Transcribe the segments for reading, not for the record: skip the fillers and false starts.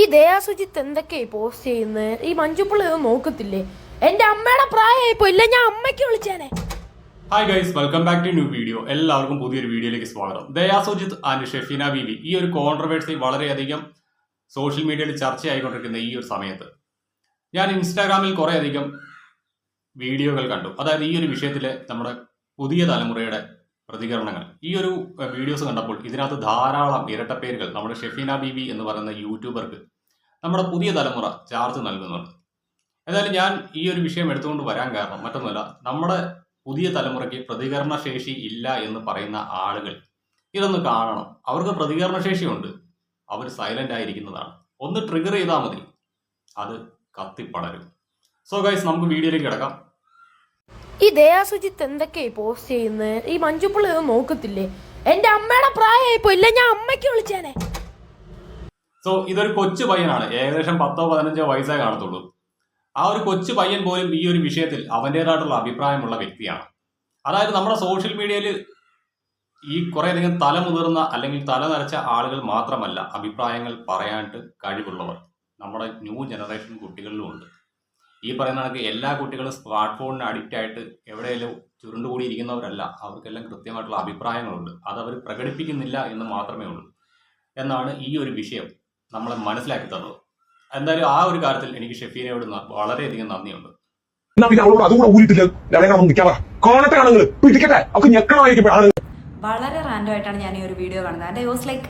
ഈ ദയാസുജിത്ത് എന്തൊക്കെയായി പോസ്റ്റ് ചെയ്യുന്നത്? ഈ മഞ്ജുപ്പിള്ള ഇതൊന്നും നോക്കത്തില്ലേ? എന്റെ അമ്മയുടെ പ്രായമായിപ്പോ ഇല്ല, ഞാൻ അമ്മയ്ക്ക് വിളിച്ചേനെ. Hi guys, welcome back to new video. എല്ലാവർക്കും പുതിയൊരു വീഡിയോയിലേക്ക് സ്വാഗതം. ദയാസുജിത്ത് ആൻഡ് ഷെഫീന ബീബി ഈ ഒരു കോൺട്രവേഴ്സി വളരെയധികം സോഷ്യൽ മീഡിയയിൽ ചർച്ചയായിക്കൊണ്ടിരിക്കുന്ന ഈ ഒരു സമയത്ത് ഞാൻ ഇൻസ്റ്റാഗ്രാമിൽ കുറേ അധികം വീഡിയോകൾ കണ്ടു. അതായത് ഈ ഒരു വിഷയത്തിലെ നമ്മുടെ പുതിയ തലമുറയുടെ പ്രതികരണങ്ങൾ. ഈ ഒരു വീഡിയോസ് കണ്ടപ്പോൾ ഇതിനകത്ത് ധാരാളം ഇരട്ടപ്പേരുകൾ നമ്മുടെ ഷെഫീന ബീബി എന്ന് പറയുന്ന യൂട്യൂബർക്ക് നമ്മുടെ പുതിയ തലമുറ ചാർജ് നൽകുന്നുണ്ട്. ഏതായാലും ഞാൻ ഈ ഒരു വിഷയം എടുത്തുകൊണ്ട് വരാൻ കാരണം മറ്റൊന്നുമല്ല, നമ്മുടെ പുതിയ തലമുറയ്ക്ക് പ്രതികരണശേഷി ഇല്ല എന്ന് പറയുന്ന ആളുകൾ ഇതൊന്ന് കാണണം. അവർക്ക് പ്രതികരണശേഷിയുണ്ട്, അവർ സൈലന്റ് ആയിരിക്കുന്നതാണ്. ഒന്ന് ട്രിഗർ ചെയ്താൽ മതി, അത് കത്തിപ്പടരും. സോ ഗൈസ്, നമുക്ക് വീഡിയോയിലേക്ക് കിടക്കാം. ഈ ദയാസുജിത്ത് എന്തൊക്കെയായി പോസ്റ്റ് ചെയ്യുന്നത്? ഈ മഞ്ജുപ്പിള്ള ഇതൊന്നും നോക്കത്തില്ലേ? എന്റെ അമ്മയുടെ പ്രായമായിപ്പോ ഇല്ല, ഞാൻ അമ്മയ്ക്ക് വിളിച്ചേനെ. സോ ഇതൊരു കൊച്ചു പയ്യനാണ്, ഏകദേശം 10-15 വയസ്സേ കാണത്തുള്ളൂ. ആ ഒരു കൊച്ചു പയ്യൻ പോലും ഈ ഒരു വിഷയത്തിൽ അവൻ്റേതായിട്ടുള്ള അഭിപ്രായമുള്ള വ്യക്തിയാണ്. അതായത് നമ്മുടെ സോഷ്യൽ മീഡിയയിൽ ഈ കുറേയധികം തലമുതിർന്ന അല്ലെങ്കിൽ തല നരച്ച ആളുകൾ മാത്രമല്ല അഭിപ്രായങ്ങൾ പറയാനായിട്ട് കഴിവുള്ളവർ നമ്മുടെ ന്യൂ ജനറേഷൻ കുട്ടികളിലും ഉണ്ട്. ഈ പറയുന്ന കണക്ക് എല്ലാ കുട്ടികളും സ്മാർട്ട് ഫോണിന് അഡിക്റ്റ് ആയിട്ട് എവിടെയെങ്കിലും ചുരുണ്ടുകൂടി ഇരിക്കുന്നവരല്ല. അവർക്കെല്ലാം കൃത്യമായിട്ടുള്ള അഭിപ്രായങ്ങളുണ്ട്, അത് അവർ പ്രകടിപ്പിക്കുന്നില്ല എന്ന് മാത്രമേ ഉള്ളൂ എന്നാണ് ഈ ഒരു വിഷയം നമ്മളെ മനസ്സിലാക്കി തന്നത്. എന്തായാലും ആ ഒരു കാര്യത്തിൽ എനിക്ക് ഷെഫീനയോട് വളരെയധികം നന്ദിയുണ്ട്. വളരെ റാൻഡം ആയിട്ടാണ് ഞാൻ ഈ ഒരു വീഡിയോ കാണുന്നത്. ആൻഡ് ഐ വാസ് ലൈക്ക്,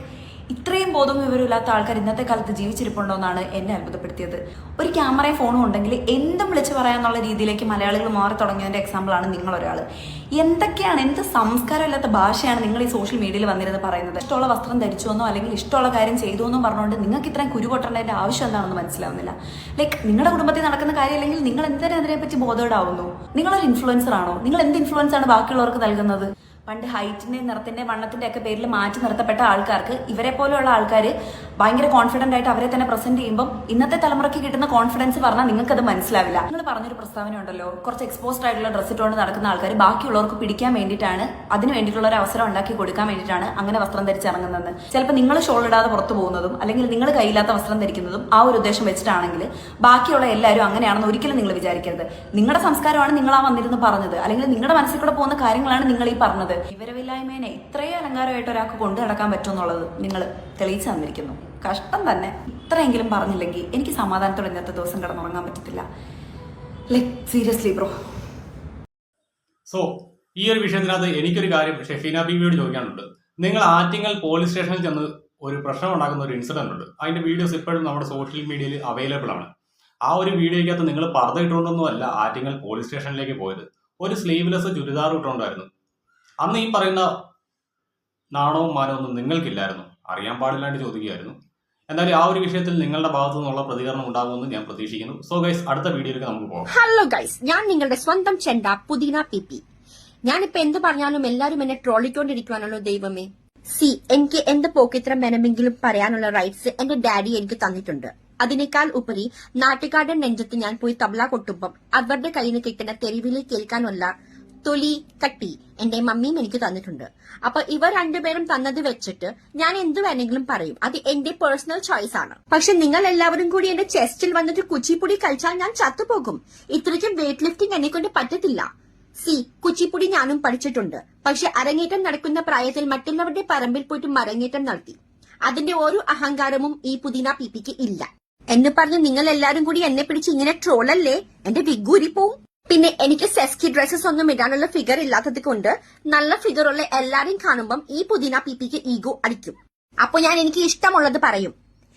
ഇത്രയും ബോധം വിവരമില്ലാത്ത ആൾക്കാർ ഇന്നത്തെ കാലത്ത് ജീവിച്ചിരിപ്പുണ്ടോ എന്നാണ് എന്നെ അത്ഭുതപ്പെടുത്തിയത്. ഒരു ക്യാമറയും ഫോണും ഉണ്ടെങ്കിൽ എന്തും വിളിച്ച് പറയാന്നുള്ള രീതിയിലേക്ക് മലയാളികൾ മാറി തുടങ്ങിയതിന്റെ എക്സാമ്പിളാണ് നിങ്ങളൊരാൾ. എന്തൊക്കെയാണ്, എന്ത് സംസ്കാരമില്ലാത്ത ഭാഷയാണ് നിങ്ങൾ ഈ സോഷ്യൽ മീഡിയയിൽ വന്നിരുന്ന് പറയുന്നത്. ഇഷ്ടമുള്ള വസ്ത്രം ധരിച്ചുവെന്നോ അല്ലെങ്കിൽ ഇഷ്ടമുള്ള കാര്യം ചെയ്തു എന്നോ പറഞ്ഞുകൊണ്ട് നിങ്ങൾക്ക് ഇത്രയും കുരുപൊട്ടേണ്ടതിന്റെ ആവശ്യം എന്താണെന്ന് മനസ്സിലാവുന്നില്ല. ലൈക്ക്, നിങ്ങളുടെ കുടുംബത്തിൽ നടക്കുന്ന കാര്യം അല്ലെങ്കിൽ നിങ്ങൾ എന്തിനാ അതിനെപ്പറ്റി ബോധേഡാവുന്നു? നിങ്ങളൊരു ഇൻഫ്ലുവൻസർ ആണോ? നിങ്ങൾ എന്ത് ഇൻഫ്ലുവൻസ് ആണ് ബാക്കിയുള്ളവർക്ക് നൽകുന്നത്? പണ്ട് ഹൈറ്റിന്റെ നിറത്തിന്റെ വണ്ണത്തിന്റെ ഒക്കെ പേരിൽ മാറ്റി നിർത്തപ്പെട്ട ആൾക്കാർക്ക് ഇവരെ പോലെയുള്ള ആൾക്കാർ ഭയങ്കര കോൺഫിഡന്റ് ആയിട്ട് അവരെ തന്നെ പ്രസന്റ് ചെയ്യുമ്പോൾ ഇന്നത്തെ തലമുറയ്ക്ക് കിട്ടുന്ന കോൺഫിഡൻസ് പറഞ്ഞാൽ നിങ്ങൾക്ക് അത് മനസ്സിലാവില്ല. നിങ്ങൾ പറഞ്ഞൊരു പ്രസ്താവന ഉണ്ടല്ലോ, കുറച്ച് എക്സ്പോസ്ഡ് ആയിട്ടുള്ള ഡ്രസ്സ് ഇട്ടുകൊണ്ട് നടക്കുന്ന ആൾക്കാർ ബാക്കിയുള്ളവർക്ക് പിടിക്കാൻ വേണ്ടിയിട്ടാണ്, അതിന് വേണ്ടിയിട്ടുള്ള ഒരു അവസരം ഉണ്ടാക്കി കൊടുക്കാൻ വേണ്ടിയിട്ടാണ് അങ്ങനെ വസ്ത്രം ധരിച്ചിറങ്ങുന്നത്. ചിലപ്പോൾ നിങ്ങൾ ഷോൾ ഇടാതെ പുറത്തു പോകുന്നതും അല്ലെങ്കിൽ നിങ്ങൾ കയ്യില്ലാത്ത വസ്ത്രം ധരിക്കുന്നതും ആ ഒരു ഉദ്ദേശം വെച്ചിട്ടാണെങ്കിൽ ബാക്കിയുള്ള എല്ലാവരും അങ്ങനെയാണെന്ന് ഒരിക്കലും നിങ്ങൾ വിചാരിക്കരുത്. നിങ്ങളുടെ സംസ്കാരമാണ് നിങ്ങൾ ആ വന്നിരുന്ന് പറഞ്ഞത്, അല്ലെങ്കിൽ നിങ്ങളുടെ മനസ്സിൽ കൂടെ പോകുന്ന കാര്യങ്ങളാണ് നിങ്ങൾ ഈ പറഞ്ഞത്. വിവരമില്ലായ്മേനെ ഇത്രയും അലങ്കാരമായിട്ട് ഒരാൾക്ക് കൊണ്ടു നടക്കാൻ പറ്റുമെന്നുള്ളത് നിങ്ങൾ തെളിയിച്ചു തന്നിരിക്കുന്നു. കഷ്ടം തന്നെ. ഇത്രയെങ്കിലും പറഞ്ഞില്ലെങ്കിൽ എനിക്ക് സമാധാനത്തോടെ ഇന്നത്തെ ദിവസം കിടന്നുറങ്ങാൻ പറ്റത്തില്ല. Like seriously bro. സോ ഈ ഒരു വിഷയത്തിനകത്ത് എനിക്കൊരു കാര്യം ഷെഫീന ബീബിയോട് ചോദിക്കാനുണ്ട്. നിങ്ങൾ ആറ്റിങ്ങൽ പോലീസ് സ്റ്റേഷനിൽ ചെന്ന് ഒരു പ്രശ്നം ഉണ്ടാക്കുന്ന ഒരു ഇൻസിഡന്റ് ഉണ്ട്. അതിന്റെ വീഡിയോസ് ഇപ്പോഴും നമ്മുടെ സോഷ്യൽ മീഡിയയിൽ അവൈലബിൾ ആണ്. ആ ഒരു വീഡിയോയ്ക്കകത്ത് നിങ്ങൾ പർദ്ദ ഇട്ടുകൊണ്ടൊന്നുമല്ല ആറ്റിങ്ങൽ പോലീസ് സ്റ്റേഷനിലേക്ക് പോയത്, ഒരു സ്ലീവ്ലെസ് ചുരിദാർ ഇട്ടുകൊണ്ടായിരുന്നു. അന്ന് ഈ പറയുന്ന നാണവും മാനവും ഒന്നും നിങ്ങൾക്കില്ലായിരുന്നു, അറിയാൻ പാടില്ലാണ്ട് ചോദിക്കുകയായിരുന്നു. എന്തായാലും ആ ഒരു വിഷയത്തിൽ നിങ്ങളുടെ ഭാഗത്തു നിന്നുള്ള പ്രതികരണം ഉണ്ടാകുമെന്ന് ഞാൻ പ്രതീക്ഷിക്കുന്നു. സോ ഗൈസ്, അടുത്ത വീഡിയോയിലേക്ക് നമുക്ക് പോകാം. ഹലോ ഗൈസ്, ഞാൻ നിങ്ങളുടെ സ്വന്തം ചെണ്ട പുതിന പിപി. ഞാനിപ്പോ എന്ത് പറഞ്ഞാലും എല്ലാരും എന്നെ ട്രോളിക്കൊണ്ടിരിക്കുവാണല്ലോ ദൈവമേ. എനിക്ക് എന്ത് പോക്കിത്രം വേണമെങ്കിലും പറയാനുള്ള റൈറ്റ്സ് എന്റെ ഡാഡി എനിക്ക് തന്നിട്ടുണ്ട്. അതിനേക്കാൾ ഉപരി നാട്ടുകാരുടെ നെഞ്ചത്ത് ഞാൻ പോയി തബല കൊട്ടുമ്പം അവരുടെ കയ്യിൽ നിന്ന് കിട്ടുന്ന തെരുവിൽ കേൾക്കാനുള്ള തൊലി കട്ടി എന്റെ മമ്മിയും എനിക്ക് തന്നിട്ടുണ്ട്. അപ്പൊ ഇവർ രണ്ടുപേരും തന്നത് വെച്ചിട്ട് ഞാൻ എന്ത് വേണമെങ്കിലും പറയും, അത് എന്റെ പേഴ്സണൽ ചോയ്സ് ആണ്. പക്ഷെ നിങ്ങൾ എല്ലാവരും കൂടി എന്റെ ചെസ്റ്റിൽ വന്നിട്ട് കുച്ചിപ്പുടി കളിച്ചാൽ ഞാൻ ചത്തുപോകും. ഇത്രയ്ക്കും വെയിറ്റ് ലിഫ്റ്റിംഗ് എന്നെ കൊണ്ട് പറ്റത്തില്ല. കുച്ചിപ്പുടി ഞാനും പഠിച്ചിട്ടുണ്ട്, പക്ഷെ അരങ്ങേറ്റം നടക്കുന്ന പ്രായത്തിൽ മറ്റുള്ളവരുടെ പറമ്പിൽ പോയിട്ട് മരങ്ങേറ്റം നടത്തി. അതിന്റെ ഒരു അഹങ്കാരവും ഈ പുതിന പിപിക്ക് ഇല്ല എന്ന് പറഞ്ഞ് നിങ്ങൾ എല്ലാരും കൂടി എന്നെ പിടിച്ച് ഇങ്ങനെ ട്രോളല്ലേ, എന്റെ വിഗൂരി പോവും. പിന്നെ എനിക്ക് സെസ്കി ഡ്രസ്സസ് ഒന്നും ഇടാനുള്ള ഫിഗർ ഇല്ലാത്തത് കൊണ്ട് നല്ല ഫിഗറുള്ള എല്ലാരെയും കാണുമ്പം ഈ പുതിന പിപിക്ക് ഈഗോ അടിക്കും. അപ്പൊ ഞാൻ എനിക്ക് ഇഷ്ടമുള്ളത് പറയും.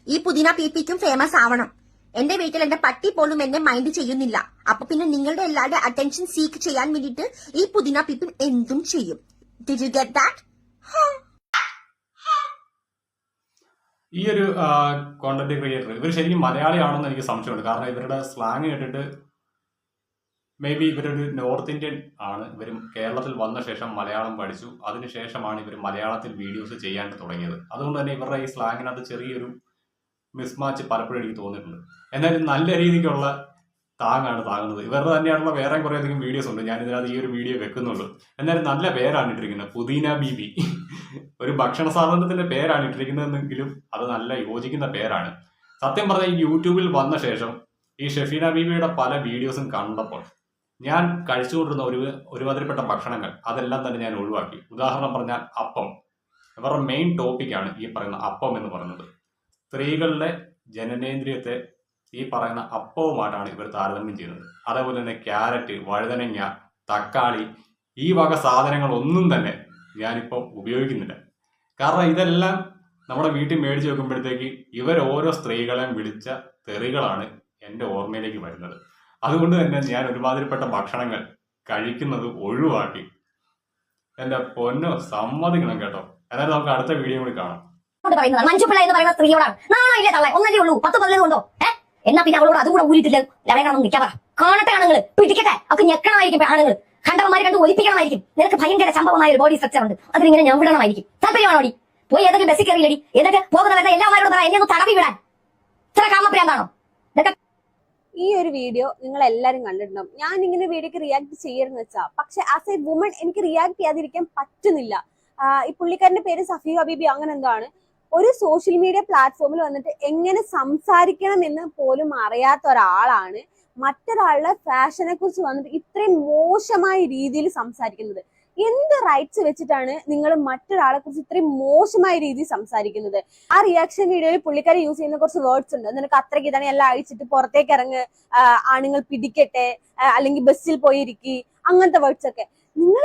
ഈ പുതിന പിപിക്കും ഫേമസ് ആവണം. എന്റെ വീട്ടിൽ എന്റെ പട്ടി പോലും എന്നെ മൈൻഡ് ചെയ്യുന്നില്ല. അപ്പൊ പിന്നെ നിങ്ങളുടെ എല്ലാവരുടെ അറ്റൻഷൻ സീക്ക് ചെയ്യാൻ വേണ്ടിട്ട് ഈ പുതിന പിപ്പിൻ എന്തും ചെയ്യും. Did you get that? ഈ ഒരു കോണ്ടന്റ് ക്രിയേറ്റർ ഇവർ ശരിക്കും മലയാളിയാണെന്ന് എനിക്ക് സംശയമുണ്ട്. കാരണം ഇവരുടെ സ്ലാങ് കേട്ടിട്ട് മേ ബി ഇവരൊരു നോർത്ത് ഇന്ത്യൻ ആണ്. ഇവരും കേരളത്തിൽ വന്ന ശേഷം മലയാളം പഠിച്ചു, അതിനുശേഷമാണ് ഇവർ മലയാളത്തിൽ വീഡിയോസ് ചെയ്യാൻ തുടങ്ങിയത്. അതുകൊണ്ട് തന്നെ ഇവരുടെ ഈ സ്ലാങ്ങിനകത്ത് ചെറിയൊരു മിസ്മാച്ച് പലപ്പോഴും എനിക്ക് തോന്നിയിട്ടുണ്ട്. എന്നാലും നല്ല രീതിക്കുള്ള താങ്ങാണ് താങ്ങുന്നത്. ഇവരുടെ തന്നെയാണുള്ള വേറെ കുറേ അധികം വീഡിയോസ് ഉണ്ട്, ഞാനിതിനകത്ത് ഈ ഒരു വീഡിയോ വെക്കുന്നുള്ളൂ. എന്നാലും നല്ല പേരാണ് ഇട്ടിരിക്കുന്നത്, പുതിന ബീബി. ഒരു ഭക്ഷണ സാധനത്തിന്റെ പേരാണ് ഇട്ടിരിക്കുന്നതെങ്കിലും അത് നല്ല യോജിക്കുന്ന പേരാണ്. സത്യം പറഞ്ഞാൽ ഈ യൂട്യൂബിൽ വന്ന ശേഷം ഈ ഷെഫീന ബീവിയുടെ പല വീഡിയോസും കണ്ടപ്പോൾ ഞാൻ കഴിച്ചുകൊണ്ടിരുന്ന ഒരുമാതിരിപ്പെട്ട ഭക്ഷണങ്ങൾ അതെല്ലാം തന്നെ ഞാൻ ഒഴിവാക്കി. ഉദാഹരണം പറഞ്ഞാൽ അപ്പം. ഇവരുടെ മെയിൻ ടോപ്പിക്കാണ് ഈ പറയുന്ന അപ്പം എന്ന് പറയുന്നത്. സ്ത്രീകളുടെ ജനനേന്ദ്രിയത്തെ ഈ പറയുന്ന അപ്പവുമായിട്ടാണ് ഇവർ താരതമ്യം ചെയ്യുന്നത്. അതേപോലെ തന്നെ ക്യാരറ്റ്, വഴുതനങ്ങ, തക്കാളി, ഈ വക സാധനങ്ങളൊന്നും തന്നെ ഞാനിപ്പോൾ ഉപയോഗിക്കുന്നില്ല. കാരണം ഇതെല്ലാം നമ്മുടെ വീട്ടിൽ മേടിച്ച് വെക്കുമ്പോഴത്തേക്ക് ഓരോ സ്ത്രീകളെയും വിളിച്ച തെറികളാണ് എൻ്റെ ഓർമ്മയിലേക്ക് വരുന്നത്. അതുകൊണ്ട് തന്നെ ഞാൻ ഒരുമാതിരിപ്പെട്ട ഭക്ഷണങ്ങൾ കഴിക്കുന്നത് ഒഴിവാക്കി. എൻ്റെ പൊന്നോ, സമ്മതിക്കണം കേട്ടോ. എന്നാലും നമുക്ക് അടുത്ത വീഡിയോ കൂടി കാണാം. മഞ്ജുപിള്ള എന്ന് പറയുന്ന സ്ത്രീയോടാണ് നാളെ തള്ളേ ഒന്നല്ലേ ഉള്ളൂ, 10-15 കൊണ്ടോ എന്നാ പിന്നെ അവളോട് അതുകൂടെ ഊരിട്ടില്ല ലവനാണെന്ന് നിൽക്കാൻ പറ. കാണട്ടെ ആണുങ്ങള്, പിടിക്കട്ടെ, അവർക്ക് ഞെക്കണമായിരിക്കും ആണുങ്ങൾ, കണ്ടവന്മാരെ കണ്ട് ഒലിപ്പിക്കണമായിരിക്കും. നിനക്ക് ഭയങ്കര സംഭവമായ ഒരു ബോഡി സ്ട്രക്ചർ ഉണ്ട്, അതിലിങ്ങനെ ഞാൻ വിടണമായിരിക്കും. താല്പര്യമാണോടി? പോയി ഏതെങ്കിലും ബസ്സിൽ കയറിയില്ലടി, എന്നിട്ട് പോകുന്നവരുടെ എല്ലാവരോടും പറ എന്നെ ഒന്ന് തടവി വിടാൻ. ഇത്ര കാമപ്രാന്താണോ? ഈ ഒരു വീഡിയോ നിങ്ങൾ എല്ലാരും കണ്ടിട്ടുണ്ടാവും. ഞാൻ ഇങ്ങനെ വീഡിയോക്ക് റിയാക്ട് ചെയ്യരുതെന്ന് വെച്ചാ, പക്ഷെ ആസ് എ വുമൺ എനിക്ക് റിയാക്ട് ചെയ്യാതിരിക്കാൻ പറ്റുന്നില്ല. ഈ പുള്ളിക്കാരന്റെ പേര് സഫീ ഹബീബി അങ്ങനെ എന്തോ ആണ്. ഒരു സോഷ്യൽ മീഡിയ പ്ലാറ്റ്ഫോമിൽ വന്നിട്ട് എങ്ങനെ സംസാരിക്കണം എന്ന് പോലും അറിയാത്ത ഒരാളാണ് മറ്റൊരാളുടെ ഫാഷനെ കുറിച്ച് വന്നിട്ട് ഇത്രയും മോശമായ രീതിയിൽ സംസാരിക്കുന്നത്. എന്ത് റൈറ്റ്സ് വെച്ചിട്ടാണ് നിങ്ങൾ മറ്റൊരാളെ കുറിച്ച് ഇത്രയും മോശമായ രീതിയിൽ സംസാരിക്കുന്നത്? ആ റിയാക്ഷൻ വീഡിയോയിൽ പുള്ളിക്കാരെ യൂസ് ചെയ്യുന്ന കുറച്ച് വേർഡ്സ് ഉണ്ട്. നിനക്ക് അത്രയ്ക്ക് ഇതാണ് എല്ലാം അഴിച്ചിട്ട് പുറത്തേക്ക് ഇറങ്ങ്, ആണുങ്ങൾ പിടിക്കട്ടെ, അല്ലെങ്കിൽ ബസ്സിൽ പോയിരിക്കി, അങ്ങനത്തെ വേർഡ്സ് ഒക്കെ. നിങ്ങൾ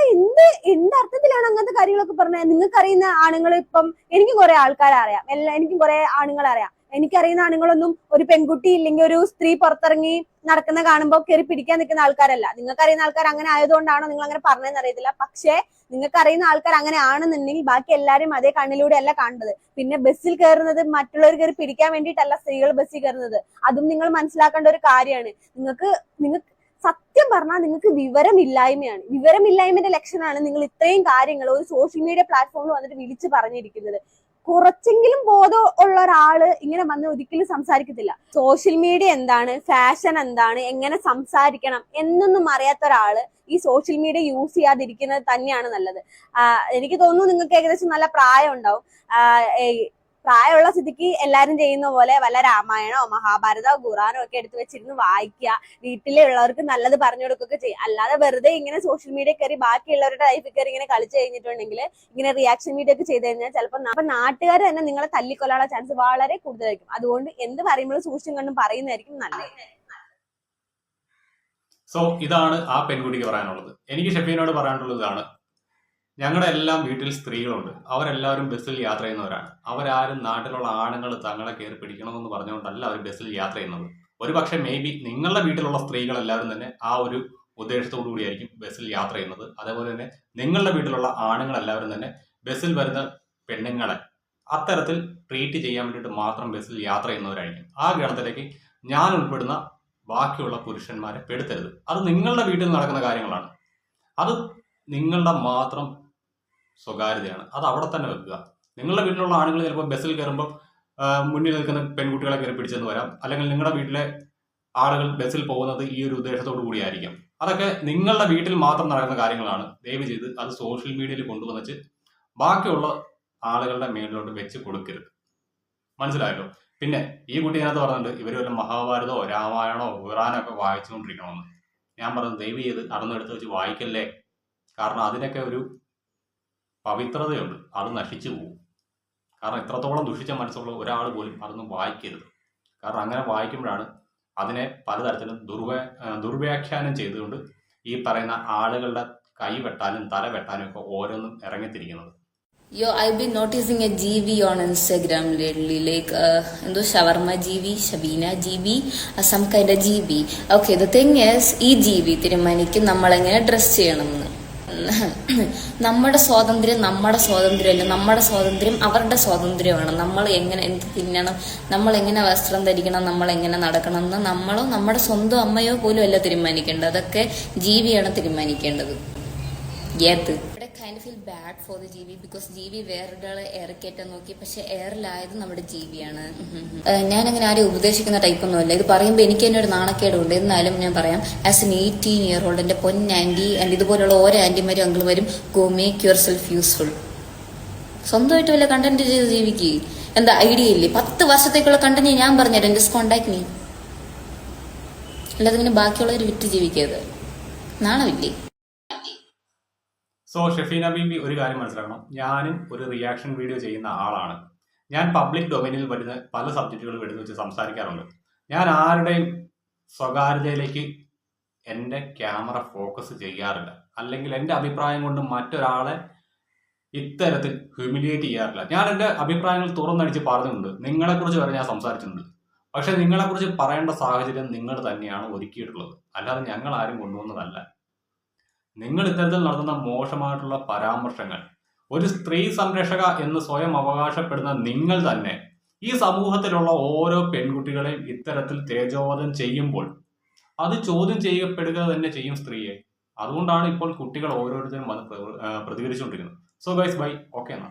എന്ത് അർത്ഥത്തിലാണ് അങ്ങനത്തെ കാര്യങ്ങളൊക്കെ പറഞ്ഞത്? നിങ്ങൾക്ക് അറിയുന്ന ആണുങ്ങൾ, ഇപ്പം എനിക്കും കുറെ ആൾക്കാരെ അറിയാം, എനിക്കും കുറെ ആണുങ്ങളെ അറിയാം. എനിക്കറിയുന്ന ആണുങ്ങളൊന്നും ഒരു പെൺകുട്ടി ഇല്ലെങ്കിൽ ഒരു സ്ത്രീ പുറത്തിറങ്ങി നടക്കുന്ന കാണുമ്പോൾ കയറി പിടിക്കാൻ നിൽക്കുന്ന ആൾക്കാരല്ല. നിങ്ങൾക്ക് അറിയുന്ന ആൾക്കാർ അങ്ങനെ ആയതുകൊണ്ടാണോ നിങ്ങൾ അങ്ങനെ പറഞ്ഞതെന്ന് അറിയത്തില്ല. പക്ഷേ നിങ്ങൾക്ക് അറിയുന്ന ആൾക്കാർ അങ്ങനെ ആണെന്നുണ്ടെങ്കിൽ ബാക്കി എല്ലാവരും അതേ കണ്ണിലൂടെ അല്ല കാണുന്നത്. പിന്നെ ബസ്സിൽ കയറുന്നത് മറ്റുള്ളവർ കയറി പിടിക്കാൻ വേണ്ടിയിട്ടല്ല സ്ത്രീകൾ ബസ്സിൽ കയറുന്നത്. അതും നിങ്ങൾ മനസ്സിലാക്കേണ്ട ഒരു കാര്യമാണ്. നിങ്ങൾക്ക് സത്യം പറഞ്ഞാൽ നിങ്ങൾക്ക് വിവരമില്ലായ്മയാണ്. വിവരമില്ലായ്മയുടെ ലക്ഷണമാണ് നിങ്ങൾ ഇത്രയും കാര്യങ്ങൾ ഒരു സോഷ്യൽ മീഡിയ പ്ലാറ്റ്ഫോമിൽ വന്നിട്ട് വിളിച്ചു പറഞ്ഞിരിക്കുന്നത്. കുറച്ചെങ്കിലും ബോധം ഉള്ള ഒരാള് ഇങ്ങനെ വന്ന് ഒരിക്കലും സംസാരിക്കത്തില്ല. സോഷ്യൽ മീഡിയ എന്താണ്, ഫാഷൻ എന്താണ്, എങ്ങനെ സംസാരിക്കണം എന്നൊന്നും അറിയാത്ത ഒരാള് ഈ സോഷ്യൽ മീഡിയ യൂസ് ചെയ്യാതിരിക്കുന്നത് തന്നെയാണ് നല്ലത്. എനിക്ക് തോന്നുന്നു നിങ്ങൾക്ക് ഏകദേശം നല്ല പ്രായം ഉണ്ടാവും. പ്രായമുള്ള സ്ഥിതിക്ക് എല്ലാരും ചെയ്യുന്ന പോലെ വല്ല രാമായണോ മഹാഭാരതോ ഖുറാനോ ഒക്കെ എടുത്ത് വെച്ചിരുന്ന് വായിക്കുക, വീട്ടിലുള്ളവർക്ക് നല്ലത് പറഞ്ഞു കൊടുക്കുകയൊക്കെ ചെയ്യും. അല്ലാതെ വെറുതെ ഇങ്ങനെ സോഷ്യൽ മീഡിയ കയറി ബാക്കിയുള്ളവരുടെ ലൈഫിൽ കയറി ഇങ്ങനെ കളിച്ചു കഴിഞ്ഞിട്ടുണ്ടെങ്കിൽ, ഇങ്ങനെ റിയാക്ഷൻ വീഡിയോ ഒക്കെ ചെയ്ത് കഴിഞ്ഞാൽ ചിലപ്പോൾ നാട്ടുകാർ തന്നെ നിങ്ങളെ തല്ലിക്കൊല്ലാനുള്ള ചാൻസ് വളരെ കൂടുതലായിരിക്കും. അതുകൊണ്ട് എന്ത് പറയുമ്പോഴും സൂക്ഷിച്ചും കണ്ടും പറയുന്നതായിരിക്കും നല്ലത്. സോ ഇതാണ് ആ പെൺകുട്ടിക്ക് പറയാനുള്ളത്. എനിക്ക് ഷെഫീനോട് പറയാനുള്ളത് ഇതാണ്. ഞങ്ങളുടെ എല്ലാം വീട്ടിൽ സ്ത്രീകളുണ്ട്, അവരെല്ലാവരും ബസ്സിൽ യാത്ര ചെയ്യുന്നവരാണ്. അവരാരും നാട്ടിലുള്ള ആണുങ്ങൾ തങ്ങളെ കയറി പിടിക്കണമെന്ന് പറഞ്ഞുകൊണ്ടല്ല അവർ ബസ്സിൽ യാത്ര ചെയ്യുന്നത്. ഒരു പക്ഷേ നിങ്ങളുടെ വീട്ടിലുള്ള സ്ത്രീകൾ എല്ലാവരും തന്നെ ആ ഒരു ഉദ്ദേശത്തോടു കൂടിയായിരിക്കും ബസ്സിൽ യാത്ര ചെയ്യുന്നത്. അതേപോലെ തന്നെ നിങ്ങളുടെ വീട്ടിലുള്ള ആണുങ്ങൾ എല്ലാവരും തന്നെ ബസ്സിൽ വരുന്ന പെണ്ണുങ്ങളെ അത്തരത്തിൽ ട്രീറ്റ് ചെയ്യാൻ വേണ്ടിയിട്ട് മാത്രം ബസ്സിൽ യാത്ര ചെയ്യുന്നവരായിരിക്കും. ആ ഗണത്തിലേക്ക് ഞാൻ ഉൾപ്പെടുന്ന ബാക്കിയുള്ള പുരുഷന്മാരെ പെടുത്തരുത്. അത് നിങ്ങളുടെ വീട്ടിൽ നടക്കുന്ന കാര്യങ്ങളാണ്. അത് നിങ്ങളുടെ മാത്രം സ്വകാര്യതയാണ്. അത് അവിടെ തന്നെ വെക്കുക. നിങ്ങളുടെ വീട്ടിലുള്ള ആണുങ്ങൾ ചിലപ്പോൾ ബസ്സിൽ കയറുമ്പോൾ മുന്നിൽ നിൽക്കുന്ന പെൺകുട്ടികളെ കയറി പിടിച്ചെന്ന് വരാം. അല്ലെങ്കിൽ നിങ്ങളുടെ വീട്ടിലെ ആളുകൾ ബസ്സിൽ പോകുന്നത് ഈ ഒരു ഉദ്ദേശത്തോടു കൂടിയായിരിക്കും. അതൊക്കെ നിങ്ങളുടെ വീട്ടിൽ മാത്രം നടക്കുന്ന കാര്യങ്ങളാണ്. ദയവ് ചെയ്ത് അത് സോഷ്യൽ മീഡിയയിൽ കൊണ്ടുവന്നിട്ട് ബാക്കിയുള്ള ആളുകളുടെ മേലിലോട്ട് വെച്ച് കൊടുക്കരുത്. മനസ്സിലായല്ലോ? പിന്നെ ഈ കുട്ടി അതിനകത്ത് പറഞ്ഞിട്ടുണ്ട് ഇവർ വല്ല മഹാഭാരതമോ രാമായണോ ഖുറാനോ ഒക്കെ വായിച്ചുകൊണ്ടിരിക്കണമെന്ന്. ഞാൻ പറഞ്ഞത് ദയവ് ചെയ്ത് അടന്നെടുത്ത് വെച്ച് വായിക്കല്ലേ. കാരണം അതിനൊക്കെ ഒരു പവിത്രതയുണ്ട്, അത് നശിച്ചു പോകും. കാരണം ഇത്രത്തോളം ദുഷിച്ച മനസ്സുള്ള ഒരാൾ പോലും അതൊന്നും വായിക്കരുത്. കാരണം അങ്ങനെ വായിക്കുമ്പോഴാണ് അതിനെ പലതരത്തിലും ദുർവ്യാഖ്യാനം ചെയ്തുകൊണ്ട് ഈ പറയുന്ന ആളുകളുടെ കൈ വെട്ടാനും തല വെട്ടാനും ഒക്കെ ഓരോന്നും ഇറങ്ങിത്തിരിക്കുന്നത്. Yo, I've been noticing a GV on Instagram lately, like shawarma GV, Shabina GV, some kind of GV. Okay, the thing is, ഈ GV തീരുമാനിക്കും നമ്മളെങ്ങനെ ഡ്രസ് ചെയ്യണമെന്ന്. നമ്മുടെ സ്വാതന്ത്ര്യം നമ്മുടെ സ്വാതന്ത്ര്യമല്ല, നമ്മുടെ സ്വാതന്ത്ര്യം അവരുടെ സ്വാതന്ത്ര്യമാണ്. നമ്മൾ എങ്ങനെ എന്ത് തിന്നണം, നമ്മൾ എങ്ങനെ വസ്ത്രം ധരിക്കണം, നമ്മൾ എങ്ങനെ നടക്കണം എന്ന് നമ്മളോ നമ്മുടെ സ്വന്തം അമ്മയോ പോലും അല്ല തീരുമാനിക്കേണ്ടത്. അതൊക്കെ ജീവിയാണ് തീരുമാനിക്കേണ്ടത്. ഏത് kind of feel bad for the GV because GV വേറൊരാളെ എയർ കയറ്റാൻ നോക്കി, പക്ഷെ എയറിലായത് നമ്മുടെ ജീവിയാണ്. ഞാനങ്ങനെ ആരെയും ഉപദേശിക്കുന്ന ടൈപ്പൊന്നുമല്ല. ഇത് പറയുമ്പോൾ എനിക്ക് തന്നെ ഒരു നാണക്കേടുണ്ട്. എന്നാലും ഞാൻ പറയാം, ആസ് എൻ 18-year-old എൻ്റെ പൊന്നാൻറ്റി ആൻഡ് ഇതുപോലുള്ള ഓരോ ആൻറ്റിമാരും അങ്കിൾ വരും, go make your self useful. സ്വന്തമായിട്ട് വല്ല കണ്ടന്റ് ചെയ്ത് ജീവിക്ക്. എന്താ ഐഡിയ ഇല്ലേ? 10 വർഷത്തേക്കുള്ള കണ്ടന്റ് ഞാൻ പറഞ്ഞുതരാം. Just contact me. അല്ലാതെ പിന്നെ ബാക്കിയുള്ളവർ വിറ്റ് ജീവിക്കരുത്. നാണമില്ലേ? സോ ഷെഫീന ബീബി ഒരു കാര്യം മനസ്സിലാക്കണം, ഞാനും ഒരു റിയാക്ഷൻ വീഡിയോ ചെയ്യുന്ന ആളാണ്. ഞാൻ പബ്ലിക് ഡൊമൈനിൽ വരുന്ന പല സബ്ജക്റ്റുകൾ എടുത്ത് വെച്ച് സംസാരിക്കാറുണ്ട്. ഞാൻ ആരുടെയും സ്വകാര്യതയിലേക്ക് എൻ്റെ ക്യാമറ ഫോക്കസ് ചെയ്യാറില്ല, അല്ലെങ്കിൽ എൻ്റെ അഭിപ്രായം കൊണ്ട് മറ്റൊരാളെ ഇത്തരത്തിൽ ഹ്യൂമിലിയേറ്റ് ചെയ്യാറില്ല. ഞാൻ എൻ്റെ അഭിപ്രായങ്ങൾ തുറന്നടിച്ച് പറഞ്ഞിട്ടുണ്ട്, നിങ്ങളെക്കുറിച്ച് വരെ ഞാൻ സംസാരിച്ചിട്ടുണ്ട്. പക്ഷെ നിങ്ങളെക്കുറിച്ച് പറയേണ്ട സാഹചര്യം നിങ്ങൾ തന്നെയാണ് ഒരുക്കിയിട്ടുള്ളത്, അല്ലാതെ ഞങ്ങൾ ആരും കൊണ്ടുവന്നതല്ല. നിങ്ങൾ ഇത്തരത്തിൽ നടത്തുന്ന മോശമായിട്ടുള്ള പരാമർശങ്ങൾ, ഒരു സ്ത്രീ സംരക്ഷക എന്ന് സ്വയം അവകാശപ്പെടുന്ന നിങ്ങൾ തന്നെ ഈ സമൂഹത്തിലുള്ള ഓരോ പെൺകുട്ടികളെയും ഇത്തരത്തിൽ തേജോവധം ചെയ്യുമ്പോൾ അത് ചോദ്യം ചെയ്യപ്പെടുക തന്നെ ചെയ്യും സ്ത്രീയെ. അതുകൊണ്ടാണ് ഇപ്പോൾ കുട്ടികൾ ഓരോരുത്തരും വന്ന് പ്രതികരിച്ചുകൊണ്ടിരിക്കുന്നത്. സോ ഗൈസ് ബൈ, ഓക്കെ എന്നാ.